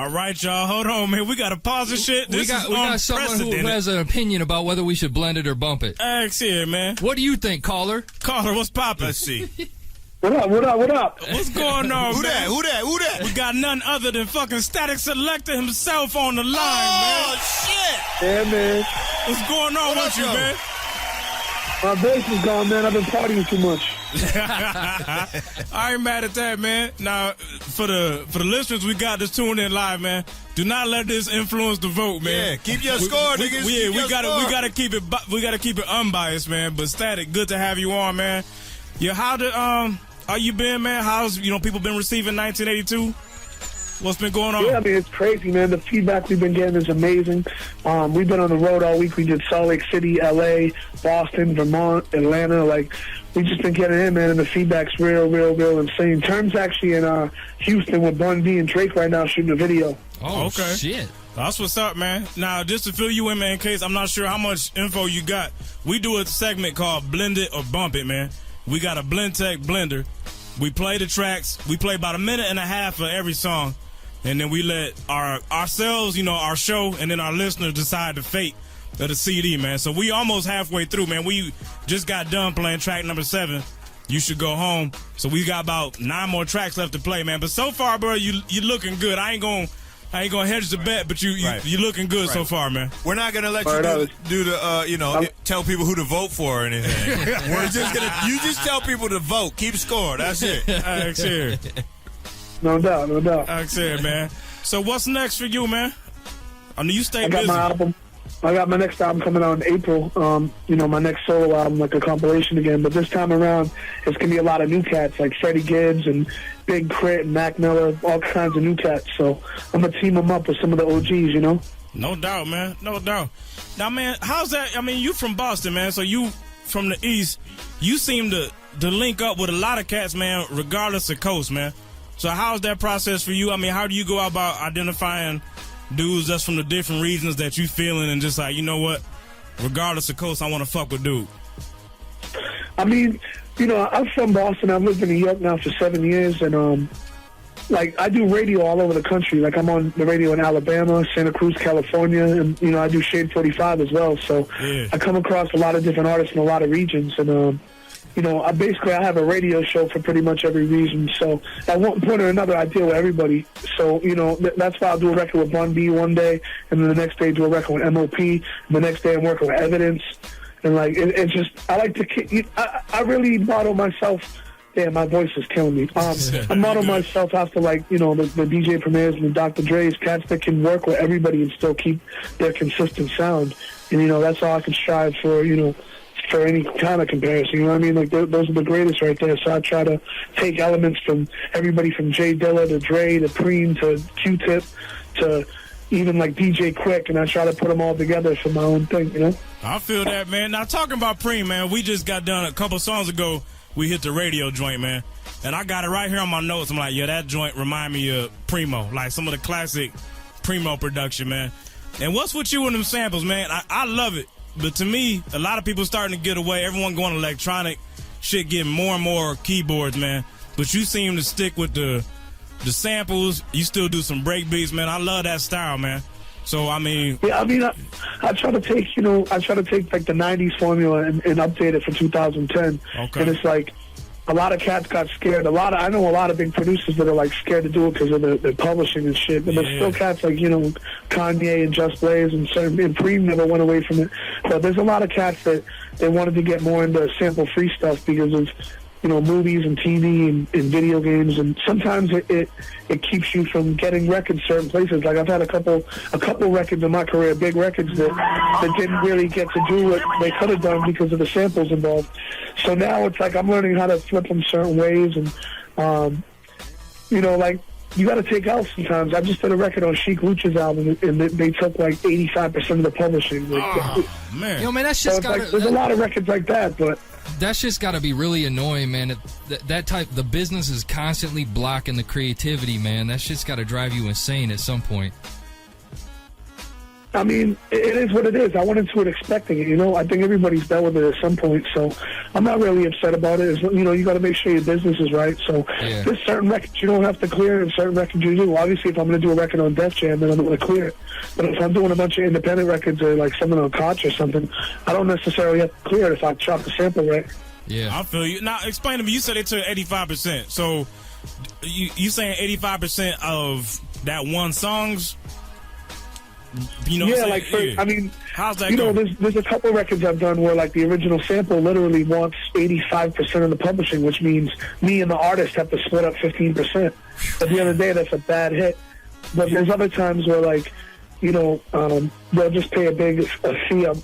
All right, y'all. Hold on, man. We got to pause this shit. We got someone who has an opinion about whether we should blend it or bump it. Alex here, man. What do you think, caller? Caller, what's poppin'? Let's see. What up? What's going on, Who man? that? We got none other than fucking Static Selector himself on the line, man. Oh, shit. Yeah, man. What's going on with you, man? My bass is gone, man. I've been partying too much. I ain't mad at that, man. Now, for the listeners we got that's tuned in live, man, do not let this influence the vote, man. Yeah, keep your score, niggas. We gotta keep it unbiased, man. But Static, good to have you on, man. Yeah, how you been, man? How's people been receiving 1982? What's been going on? Yeah, I mean, it's crazy, man. The feedback we've been getting is amazing. We've been on the road all week. We did Salt Lake City, L.A., Boston, Vermont, Atlanta. Like, we just been getting in, man, and the feedback's real insane. Term's actually in Houston with Bun B and Drake right now shooting a video. Oh, okay. Shit. That's what's up, man. Now, just to fill you in, man, in case I'm not sure how much info you got, we do a segment called Blend It or Bump It, man. We got a Blend Tech blender. We play the tracks. We play about a minute and a half of every song. And then we let ourselves, our show, and then our listeners decide the fate of the CD, man. So we almost halfway through, man. We just got done playing track number 7. You should go home. So we got about 9 more tracks left to play, man. But so far, bro, you looking good. I ain't gonna hedge the bet, but you looking good so far, man. We're not gonna let you do the tell people who to vote for or anything. We're just you just tell people to vote. Keep score. That's it. Alex here. No doubt. Alex here, man. So what's next for you, man? I know you stay busy. I got my next album coming out in April. My next solo album, like a compilation again. But this time around, it's gonna be a lot of new cats, like Freddie Gibbs and Big Crit and Mac Miller, all kinds of new cats. So I'm gonna team them up with some of the OGs, No doubt, man. No doubt. Now, man, how's that? I mean, you from Boston, man. So you from the East. You seem to link up with a lot of cats, man, regardless of coast, man. So how's that process for you? I mean, how do you go about identifying dudes that's from the different regions that you feeling and just like, you know what, regardless of coast, I want to fuck with dude? I mean, I'm from Boston. I've lived in New York now for 7 years, and I do radio all over the country. Like, I'm on the radio in Alabama, Santa Cruz, California, and I do Shade 45 as well. So yeah. I come across a lot of different artists in a lot of regions, and I have a radio show for pretty much every region. So at one point or another, I deal with everybody. So, that's why I'll do a record with Bun B one day, and then the next day do a record with MOP, and the next day I'm working with Evidence. And, it's just, I like to, I really model myself. Damn, my voice is killing me. I model myself after, the DJ Premiers and the Dr. Dre's, cats that can work with everybody and still keep their consistent sound. And, that's all I can strive for, for any kind of comparison, you know what I mean? Like, those are the greatest right there. So I try to take elements from everybody from Jay Dilla to Dre to Preem to Q-Tip to even like DJ Quick, and I try to put them all together for my own thing, I feel that, man. Now, talking about Preem, man, we just got done a couple songs ago. We hit the radio joint, man. And I got it right here on my notes. I'm like, yeah, that joint remind me of Primo, like some of the classic Primo production, man. And what's with you and them samples, man? I love it. But to me, a lot of people starting to get away. Everyone going electronic. Shit getting more and more keyboards, man. But you seem to stick with the samples. You still do some break beats, man. I love that style, man. So, I mean... Yeah, I try to take, like the 90s formula and update it for 2010. Okay. And it's like, a lot of cats got scared. I know a lot of big producers that are like scared to do it because of the publishing and shit. But there's still cats like, Kanye and Just Blaze and Preem never went away from it. But there's a lot of cats that they wanted to get more into sample-free stuff because of, movies and TV and video games, and sometimes it keeps you from getting records certain places. Like, I've had a couple records in my career, big records that didn't really get to do what they could have done because of the samples involved. So now it's like I'm learning how to flip them certain ways, and you got to take out sometimes. I just did a record on Chic Lucha's album, and they took like 85% of the publishing. Man. Man, that's just there's a lot of records like that, but that shit's got to be really annoying, man. The business is constantly blocking the creativity, man. That shit's got to drive you insane at some point. I mean, it is what it is. I went into it expecting it, you know. I think everybody's dealt with it at some point, so I'm not really upset about it. It's, you know, you got to make sure your business is right. So there's certain records you don't have to clear and certain records you do. Obviously, if I'm going to do a record on Def Jam, then I'm going to clear it. But if I'm doing a bunch of independent records or like something on Koch or something, I don't necessarily have to clear it if I chop the sample right. Yeah, I feel you. Now, explain to me. You said it took 85%. So you saying 85% of that one song's? You know, yeah, like I mean, how's that? You going? know, there's a couple records I've done where like the original sample literally wants 85% of the publishing, which means me and the artist have to split up 15%. At the end of the day, that's a bad hit. But there's other times where like, you know, they'll just pay a big fee up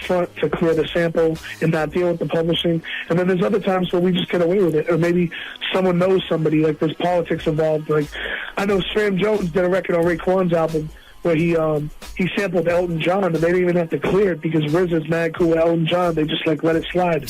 front to clear the sample and not deal with the publishing. And then there's other times where we just get away with it. Or maybe someone knows somebody, like there's politics involved. Like I know Wisner-Johnson did a record on Raekwon's album where he sampled Elton John, and they didn't even have to clear it because Riz is mad cool with Elton John. They just like let it slide.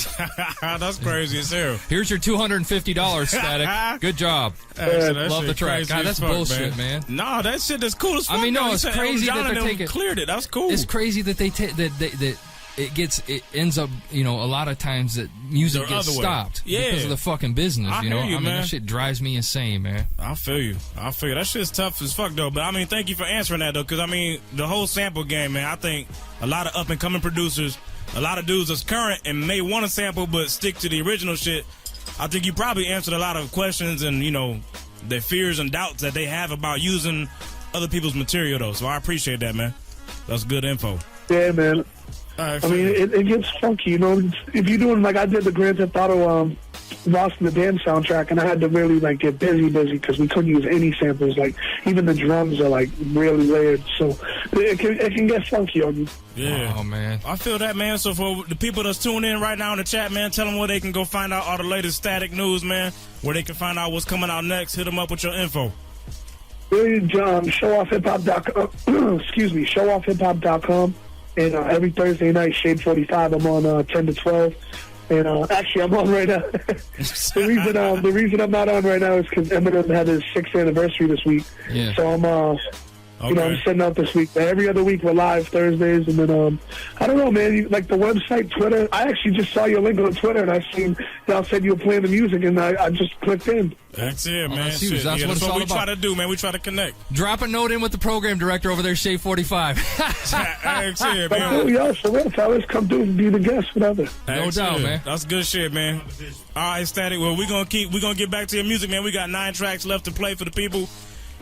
That's crazy as hell. Here's your $250, Static. Good job. Love the track. God, that's bullshit, man. No, that shit is cool as fuck. I mean, no, it's crazy that they're taking cleared it. That's cool. It's crazy that that it ends up, you know, a lot of times that music gets stopped because of the fucking business, you know? I mean, that shit drives me insane, man. I feel you. That shit's tough as fuck, though. But, I mean, thank you for answering that, though, because, I mean, the whole sample game, man, I think a lot of up-and-coming producers, a lot of dudes that's current and may want to sample but stick to the original shit, I think you probably answered a lot of questions and, you know, their fears and doubts that they have about using other people's material, though. So I appreciate that, man. That's good info. Yeah, man. I mean, it gets funky, you know. If you're doing, like, I did the Grand Theft Auto Lost in the Dam soundtrack, and I had to really, like, get busy because we couldn't use any samples. Like, even the drums are, like, really layered. So it can get funky on you. Yeah. Oh, man. I feel that, man. So for the people that's tuning in right now in the chat, man, tell them where they can go find out all the latest Static news, man, where they can find out what's coming out next. Hit them up with your info. ShowOffHipHop.com. Excuse me, ShowOffHipHop.com. And every Thursday night, Shade 45, I'm on 10 to 12. And actually, I'm on right now. the reason I'm not on right now is because Eminem had his 6th anniversary this week. Yeah. So I'm you know, I'm setting out this week. But every other week we're live Thursdays, and then I don't know, man. Like the website, Twitter. I actually just saw your link on Twitter, and I seen y'all said you were playing the music, and I just clicked in. That's it, man. That's what we try to do, man. We try to connect. Drop a note in with the program director over there, Shade 45. That's it, man. Yo, for real, fellas, come through and be the guest, whatever. No doubt, man. That's good shit, man. All right, Static. Well, we're gonna get back to your music, man. We got 9 tracks left to play for the people.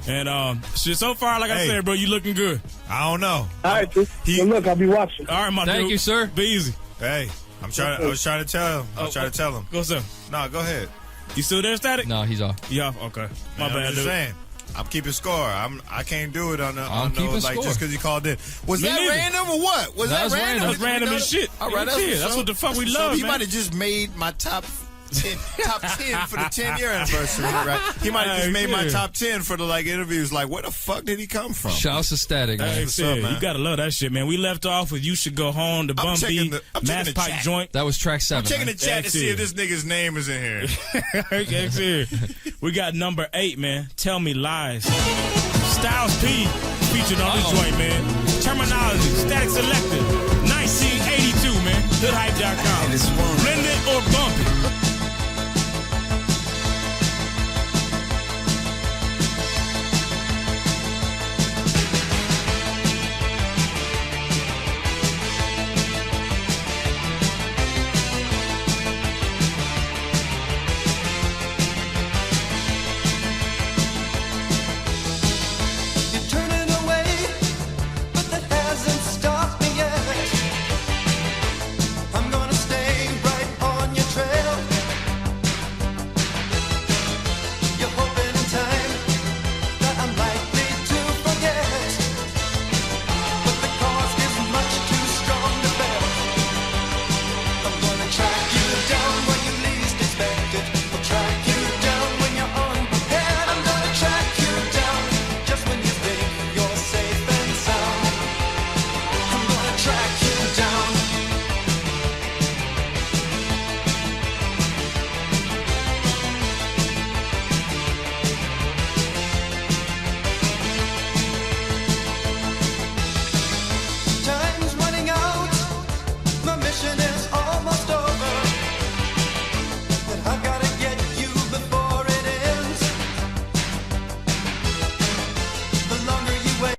And shit, so far, like I said, bro, you looking good. I don't know. All right, well, look, I'll be watching. All right, my dude. Thank you, sir. Be easy. Hey, I was trying to tell him. Go, sir. No, go ahead. You still there, Static? No, he's off. Yeah, okay. My bad, I'm just dude. saying. I'm keeping score. I can't do it on keeping like score. just because you called in. Was Me that neither. random or what? Was that random? That's random as shit. All right, that's what the fuck we love, He man. might have just made my top 10 for the 10-year anniversary, right? He might have just made my top 10 for the like interviews. Like, where the fuck did he come from? Shouts to Static, man. Hey, What's up, man? You gotta love that shit, man. We left off with "You Should Go Home," the Bum B, Mass Pike Joint. That was track 7. I'm checking the chat to see if this nigga's name is in here. We got number 8, man. "Tell Me Lies." Styles P featured on the joint, man. Terminology, Static Selected, 1982, man. Hoodhype.com. Blend it or bump it.